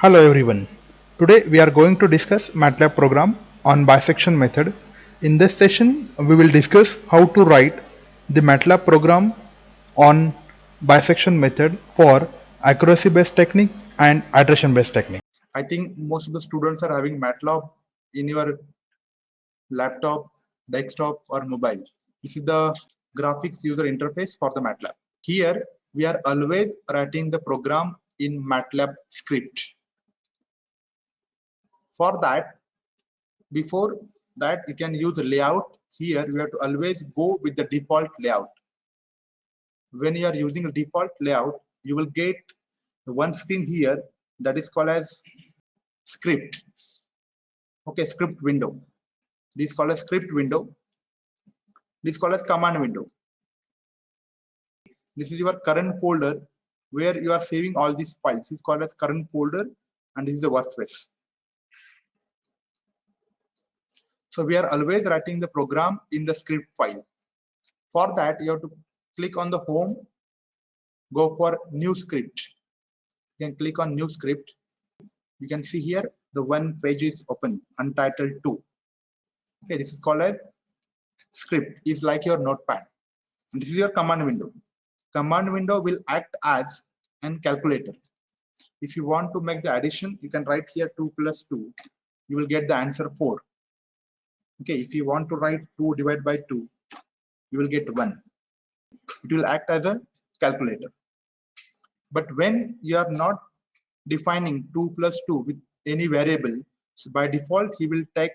Hello everyone. Today we are going to discuss MATLAB program on bisection method. In this session we will discuss how to write the MATLAB program on bisection method for accuracy based technique and iteration based technique. I think most of the students are having MATLAB in your laptop, desktop or mobile. This is the graphics user interface for the MATLAB. Here we are always writing the program in MATLAB script. For that, before that you can use layout. Here you have to always go with the default layout. When you are using a default layout, you will get the one screen here that is called as script. Okay, script window. This is called as script window. This is called as command window. This is your current folder where you are saving all these files. This is called as current folder, and this is the workspace. So we are always writing the program in the script file. For that, you have to click on the home, go for new script. You can click on new script. You can see here the one page is open, untitled 2. Okay, this is called a script. It's like your notepad. And this is your command window. Command window will act as an calculator. If you want to make the addition, you can write here 2 plus 2. You will get the answer 4. Okay, if you want to write 2 divided by 2, you will get 1. It will act as a calculator. But when you are not defining 2 plus 2 with any variable, so by default he will take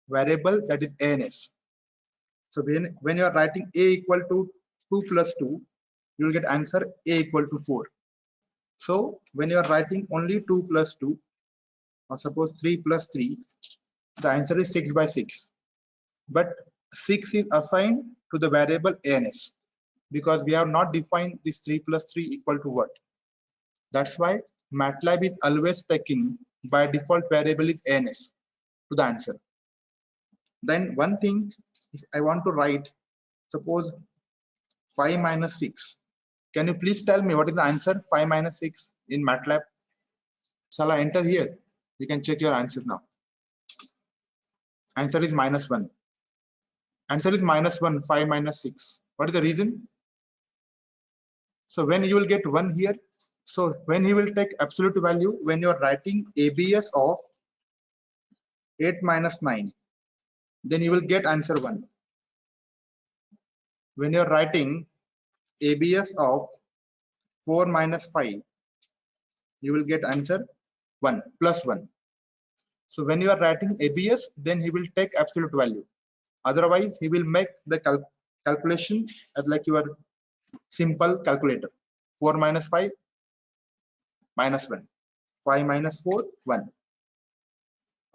variable that is ans. So when you are writing a equal to 2 plus 2, you will get answer a equal to 4. So when you are writing only 2 plus 2, or suppose 3 plus 3, the answer is 6 by 6. But 6 is assigned to the variable ans because we have not defined this 3 plus 3 equal to what. That's why MATLAB is always taking by default variable is ans to the answer. Then one thing, if I want to write, suppose 5 minus 6. Can you please tell me what is the answer 5 minus 6 in MATLAB? Shall I enter here? You can check your answer now. Answer is minus 1. Answer is minus 1, 5 minus 6. What is the reason? So when you will get 1 here, so when he will take absolute value, when you are writing ABS of 8 minus 9, then you will get answer 1. When you are writing ABS of 4 minus 5, you will get answer 1 plus 1. So when you are writing ABS, then he will take absolute value. Otherwise, he will make the calculation as like your simple calculator. 4 minus 5 minus 1. 5 minus 4, 1.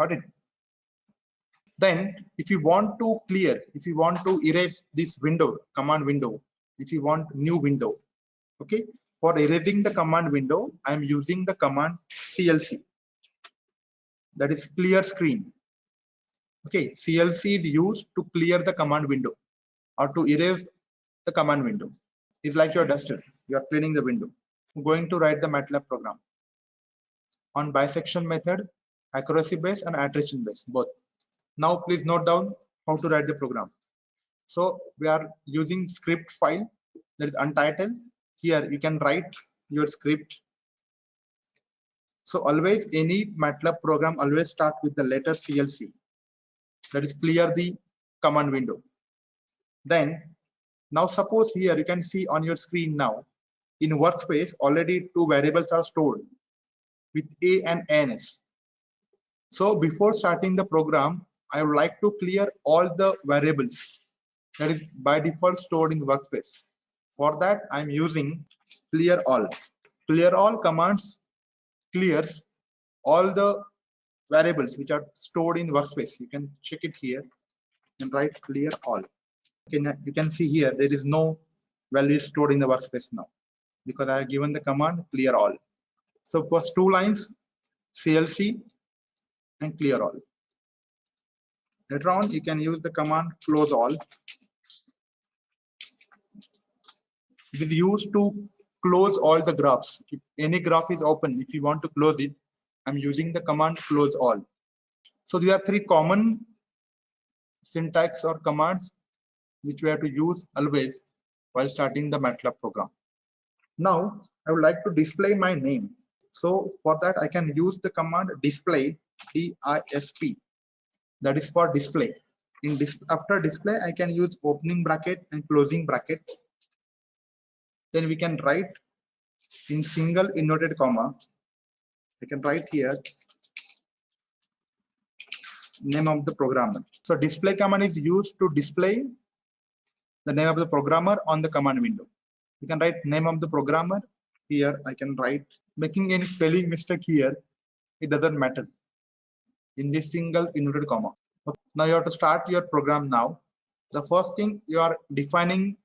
Got it? Then if you want to clear, if you want to erase this window, command window, if you want new window, okay, for erasing the command window, I am using the command CLC, that is clear screen. Okay, CLC is used to clear the command window or to erase the command window. It's like your duster, you are cleaning the window. I'm going to write the MATLAB program on bisection method, accuracy based and iteration based, both. Now please note down how to write the program. So we are using script file that is untitled. Here you can write your script. So always any MATLAB program always start with the letter CLC, that is clear the command window. Then now suppose here you can see on your screen now in workspace already two variables are stored with a and ans. So before starting the program, I would like to clear all the variables that is by default stored in the workspace. For that, I'm using clear all. Clear all commands clears all the variables which are stored in the workspace. You can check it here and write clear all. You can see here there is no value stored in the workspace now because I have given the command clear all. So first two lines CLC and clear all. Later on you can use the command close all. It is used to close all the graphs. If any graph is open, if you want to close it, I'm using the command close all. So there are three common syntax or commands which we have to use always while starting the MATLAB program. Now I would like to display my name. So for that I can use the command display, DISP, that is for display. After display I can use opening bracket and closing bracket. Then we can write in single inverted comma. I can write here name of the programmer. So display command is used to display the name of the programmer on the command window. You can write name of the programmer here. I can write, making any spelling mistake here, it doesn't matter in this single inverted comma. Okay. Now you have to start your program now. The first thing, you are defining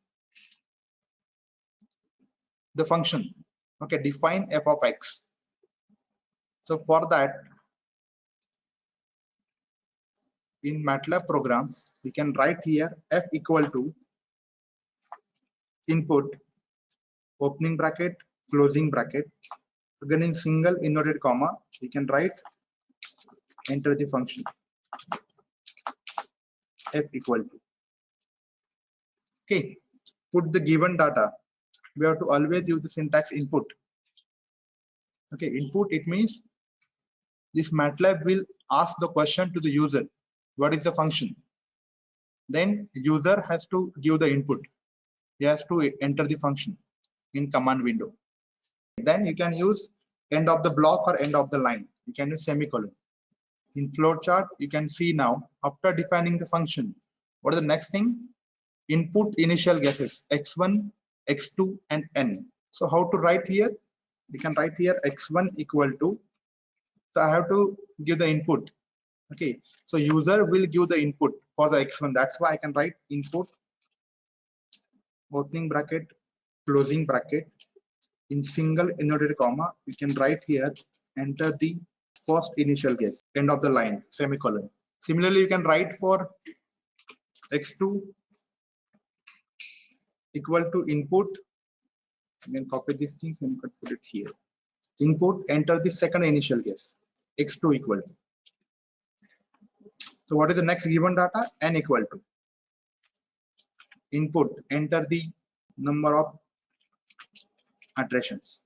the function. Okay, define f of x. So for that, in MATLAB program, we can write here f equal to input, opening bracket, closing bracket. Again in single inverted comma, we can write, enter the function f equal to. Okay, put the given data. We have to always use the syntax input. Okay, input, it means this MATLAB will ask the question to the user, what is the function? Then user has to give the input. He has to enter the function in command window. Then you can use end of the block or end of the line. You can use semicolon. In flowchart, you can see now, after defining the function, what is the next thing? Input initial guesses, x1, x2, and n. So how to write here? We can write here x1 equal to, so I have to give the input. Okay, so user will give the input for the x1. That's why I can write input, opening bracket, closing bracket. In single inverted comma, we can write here, enter the first initial guess, end of the line, semicolon. Similarly, you can write for x2 equal to input. You can copy these things and put it here. Input, enter the second initial guess, x2 equal to. So what is the next given data? N equal to. Input, enter the number of iterations.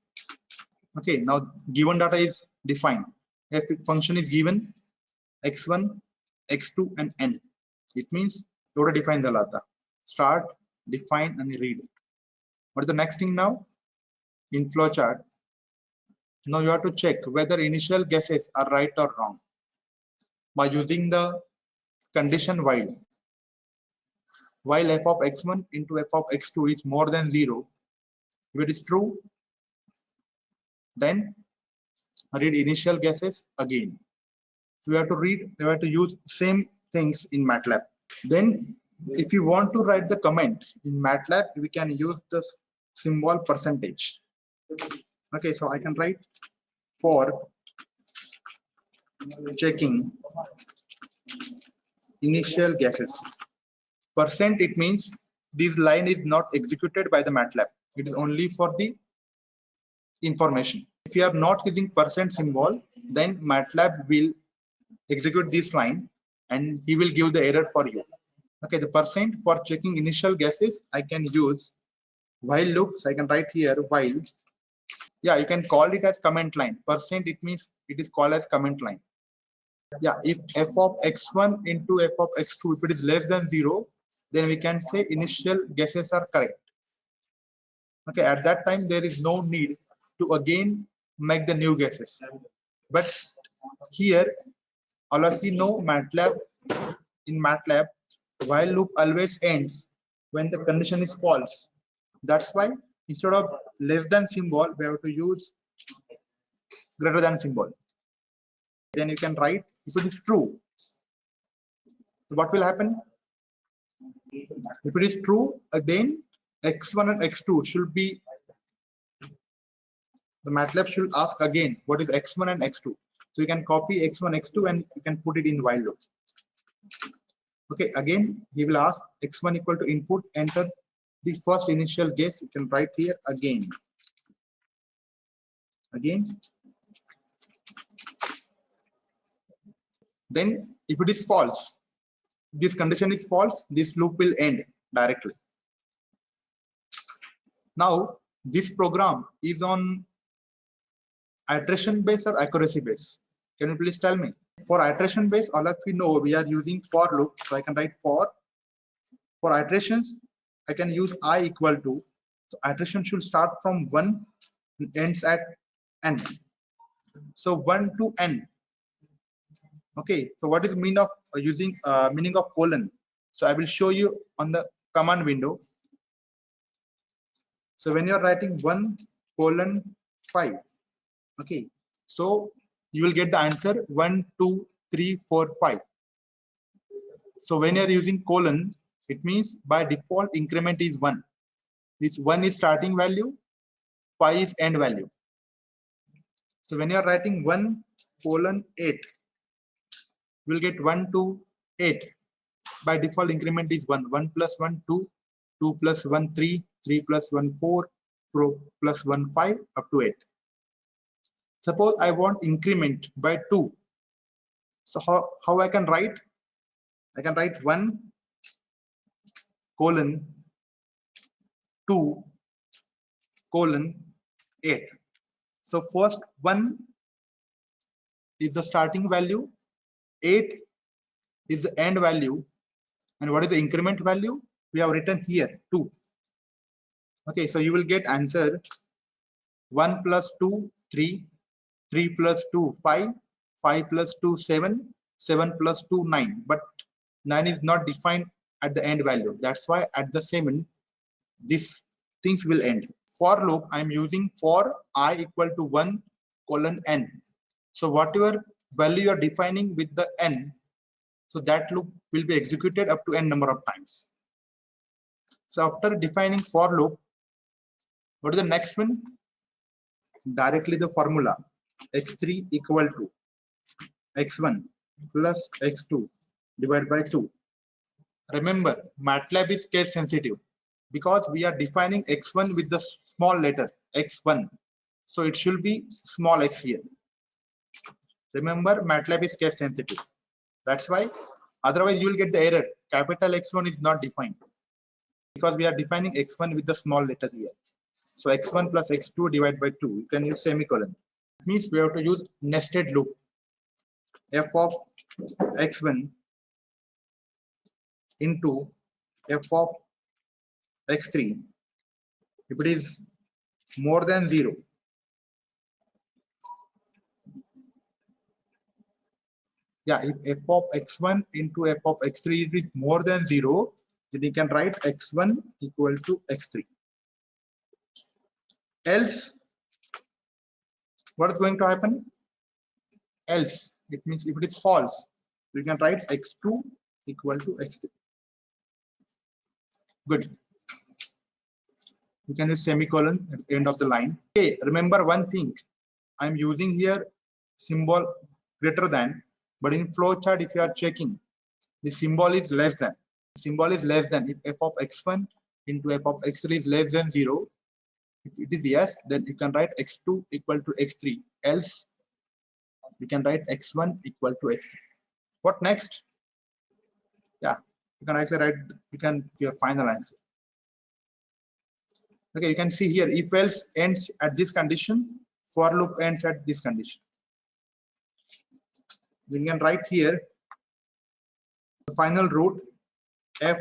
Okay, now given data is defined. If function is given x1, x2, and n, it means you have to define the data. Start, define, and read. What is the next thing now? In flowchart, now you have to check whether initial guesses are right or wrong by using the condition while. While f of x1 into f of x2 is more than 0, if it is true, then read initial guesses again. So we have to use same things in MATLAB. Then if you want to write the comment in MATLAB, we can use the symbol percentage. Okay, so I can write for checking initial guesses. Percent, it means this line is not executed by the MATLAB. It is only for the information. If you are not using percent symbol, then MATLAB will execute this line and he will give the error for you. Okay, the percent for checking initial guesses, I can use while loops. I can write here while. Yeah, you can call it as comment line. Percent, it means it is called as comment line. Yeah, if f of x1 into f of x2, if it is less than 0, then we can say initial guesses are correct. Okay, at that time there is no need to again make the new guesses. But here, all of you know MATLAB, in MATLAB, while loop always ends when the condition is false. That's why instead of less than symbol, we have to use greater than symbol. Then you can write if it is true. What will happen? If it is true, then x1 and x2 should be, the MATLAB should ask again what is x1 and x2. So you can copy x1, x2 and you can put it in while loop. Okay, again he will ask x1 equal to input, enter the first initial guess. You can write here again Then if it is false, this condition is false, this loop will end directly. Now this program is on iteration base or accuracy base? Can you please tell me? For iteration base, all of you know we are using for loop, so I can write for iterations I can use I equal to, so iteration should start from 1 and ends at n. So 1 to n. Okay, so what is mean of using meaning of colon? So I will show you on the command window. So when you are writing 1:5, okay, so you will get the answer 1 2 3 4 5. So when you are using colon, it means by default increment is 1. This 1 is starting value, 5 is end value. So when you are writing 1:8, you will get 1 to 8. By default increment is 1. 1 plus 1 2, 2 plus 1 3, 3 plus 1 4, 4 plus 1 5 up to 8. Suppose I want increment by 2. So how I can write? I can write 1:2:8. So first 1 is the starting value, 8 is the end value, and what is the increment value? We have written here 2. Okay, so you will get answer 1 plus 2 3, 3 plus 2 5, 5 plus 2 7, 7 plus 2 9, but 9 is not defined at the end value. That's why at the same end these things will end. For loop I am using for I equal to 1:n. So whatever value you are defining with the n, so that loop will be executed up to n number of times. So after defining for loop, what is the next one? Directly the formula x3 equal to x1 plus x2 divided by 2. Remember, MATLAB is case sensitive because we are defining x1 with the small letter x1, so it should be small x here. Remember, MATLAB is case sensitive. That's why, otherwise you will get the error. Capital X1 is not defined because we are defining x1 with the small letter here. So x1 plus x2 divided by 2. You can use semicolon. It means we have to use nested loop. F of x1 into f of x3. If it is more than 0, yeah, if f of x1 into f of x3 is more than 0, then you can write x1 equal to x3. Else, what is going to happen? Else, it means if it is false, we can write x2 equal to x3. Good. You can use semicolon at the end of the line. Okay, remember one thing. I'm using here symbol greater than, but in flowchart, if you are checking, the symbol is less than. The symbol is less than. If f of x1 into f of x3 is less than 0, if it is yes, then you can write x2 equal to x3. Else, you can write x1 equal to x3. What next? Yeah, you can actually write, you can your final answer. Okay, you can see here if else ends at this condition, for loop ends at this condition. You can write here the final root f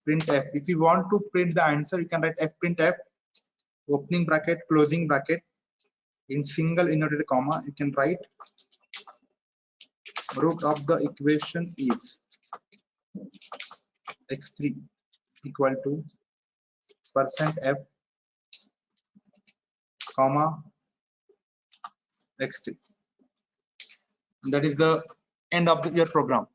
printf. If you want to print the answer, you can write f printf opening bracket closing bracket in single inverted comma. You can write root of the equation is x3 equal to %f comma x3. And that is the end of your program.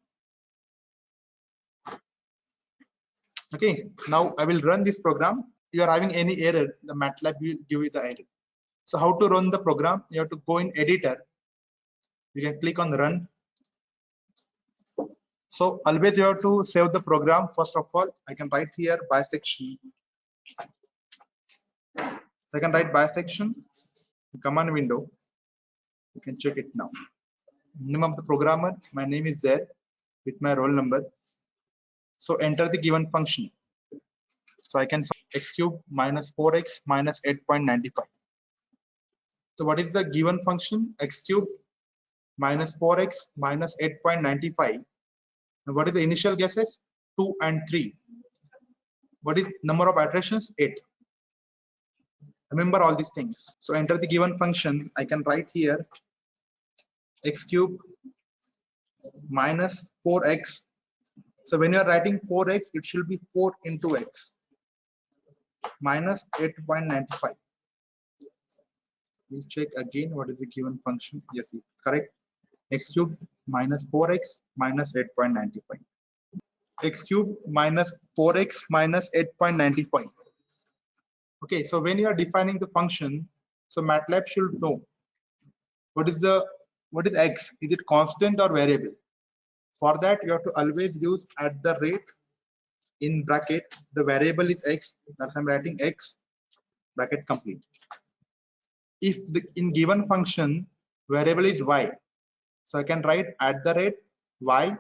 Okay, now I will run this program. If you are having any error, the MATLAB will give you the error. So how to run the program? You have to go in editor. You can click on run. So always you have to save the program. First of all, I can write here bisection. So I can write bisection, command window. You can check it now. name of the programmer, my name is there with my roll number. So enter the given function. So I can x cube minus 4x minus 8.95. So what is the given function? X cube minus 4x minus 8.95. And what is the initial guesses? 2 and 3. What is number of iterations? 8. Remember all these things. So enter the given function. I can write here x cube minus 4x. So when you are writing 4x, it should be 4 into x minus 8.95. We'll check again what is the given function. Yes, correct. X cube minus 4x minus 8.95. X cube minus 4x minus 8.95. Okay, so when you are defining the function, so MATLAB should know what is x? Is it constant or variable? For that, you have to always use at the rate in bracket. The variable is x. That's I'm writing x bracket complete. If the in given function variable is y, so I can write at the rate y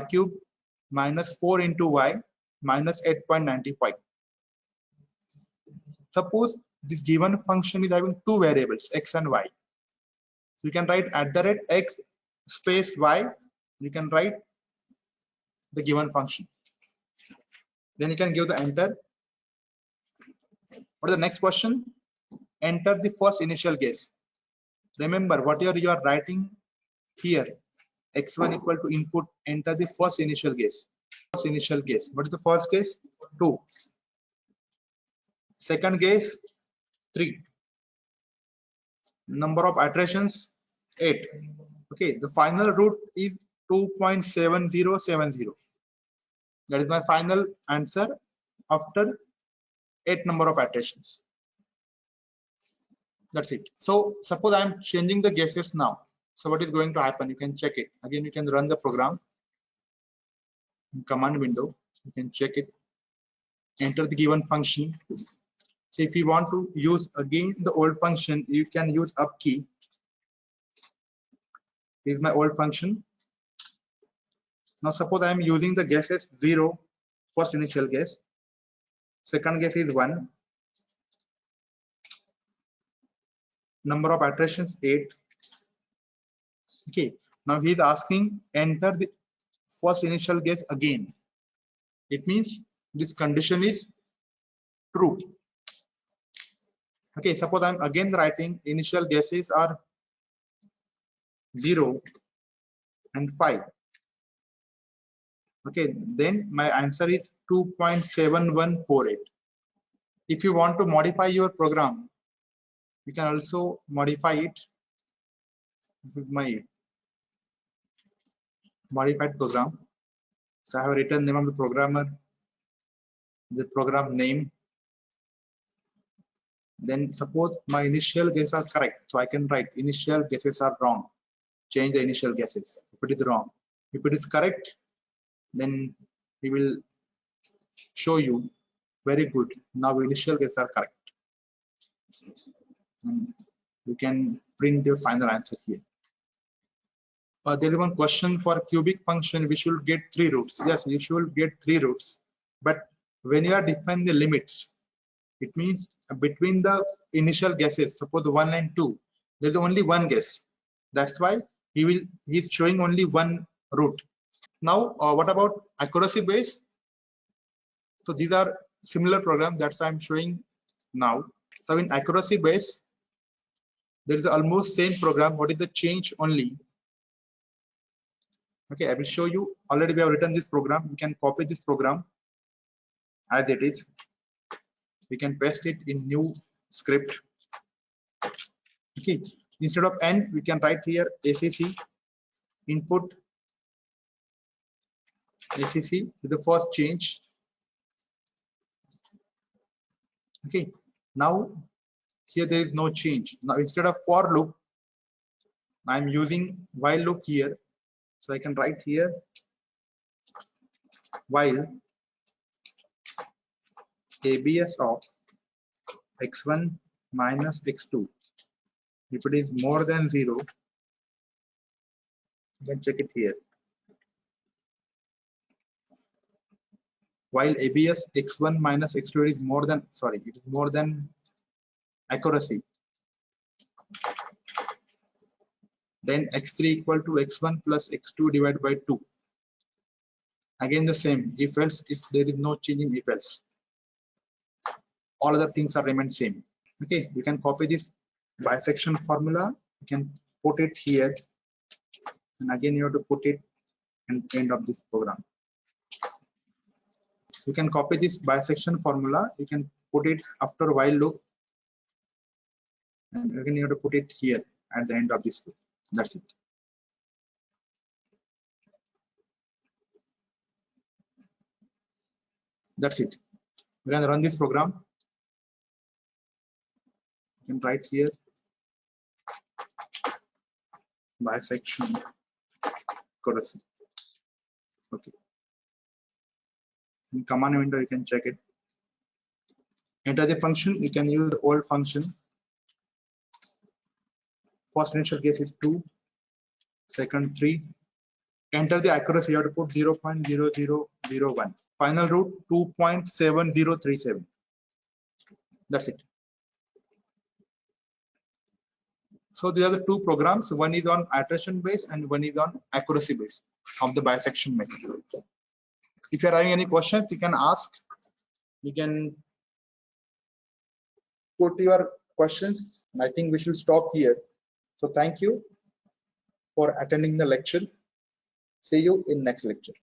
cube minus 4 into y minus 8.95. Suppose this given function is having two variables x and y. So you can write at the rate x space y. You can write the given function. Then you can give the enter. What is the next question? Enter the first initial guess. Remember, whatever you are writing here, x1 equal to input, enter the first initial guess. First initial guess. What is the first guess? 2. Second guess, 3. Number of iterations, 8. Okay, the final root is 2.7070. That is my final answer after 8 number of iterations. That's it. So suppose I am changing the guesses now. So what is going to happen? You can check it. Again, you can run the program in command window. You can check it. Enter the given function. So if you want to use again the old function, you can use up key. This is my old function. Now suppose I am using the guesses 0, first initial guess. Second guess is 1. Number of iterations 8. Okay, now he is asking enter the first initial guess again. It means this condition is true. Okay, suppose I'm again writing initial guesses are 0 and 5. Okay, then my answer is 2.7148. If you want to modify your program, you can also modify it. This is my modified program. So I have written name of the programmer, the program name. Then suppose my initial guesses are correct. So I can write initial guesses are wrong. Change the initial guesses if it is wrong. If it is correct, then we will show you very good. Now initial guesses are correct. And you can print the final answer here. There is one question for cubic function. We should get 3 roots. Yes, you should get 3 roots. But when you are defining the limits, it means between the initial guesses, suppose 1 and 2, there is only one guess. That's why he is showing only one root. Now, what about accuracy base? So these are similar programs that I'm showing now. So in accuracy base, there is almost same program. What is the change only? Okay, I will show you. Already we have written this program. We can copy this program as it is. We can paste it in new script. Okay, instead of end, we can write here ACC input. ACC is the first change. Okay, now here there is no change. Now instead of for loop, I am using while loop here. So I can write here while ABS of x1 minus x2. If it is more than 0, You can check it here. While ABS x1 minus x2 is more than, sorry, it is more than accuracy, then x3 equal to x1 plus x2 divided by 2. Again the same, if else, if there is no change in if else, all other things are remain same. Okay, you can copy this bisection formula, you can put it here, and again you have to put it at the end of this program. You can copy this bisection formula, you can put it after while loop, and again you have to put it here at the end of this loop. That's it. That's it. We can run this program. You can write here bisection accuracy. Okay. In command window, you can check it. Enter the function. You can use the old function. First initial case is 2, second 3. Enter the accuracy. You have to put 0.0001. Final root 2.7037. That's it. So these are the two programs. One is on iteration base and one is on accuracy base of the bisection method. If you are having any questions, you can ask. You can put your questions. I think we should stop here. So thank you for attending the lecture. See you in next lecture.